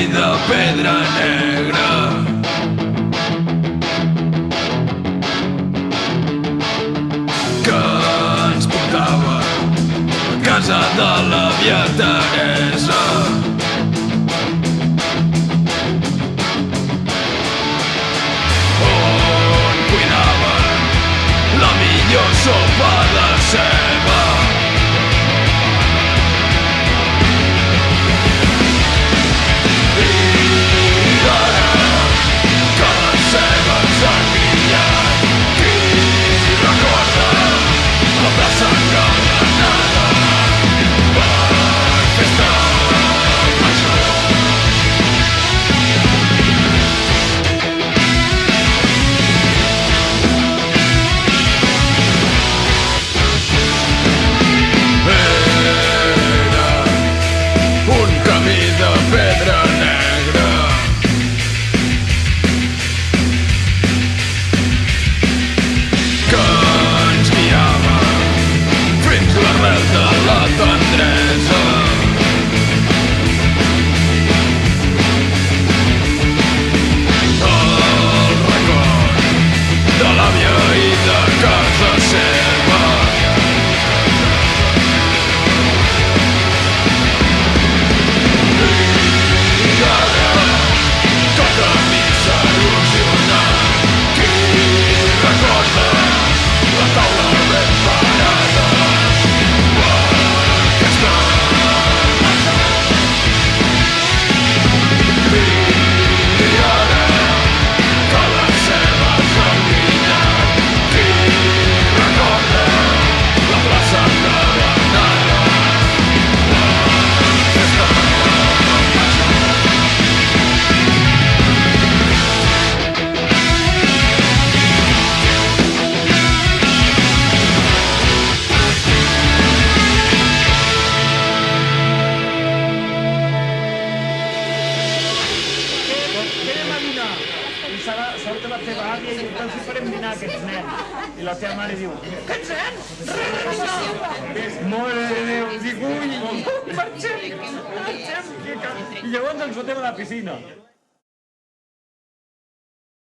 de pedra negra. Que ens portava a casa de l'àvia Teresa. On cuinaven la millor sopa de ceba. Sort la teva àvia i els farem dinar aquests nens. I la teva mare diu, aquests nens? Res, no! Mare de Déu, dic, ui, marxem! I llavors ens fotem a la piscina.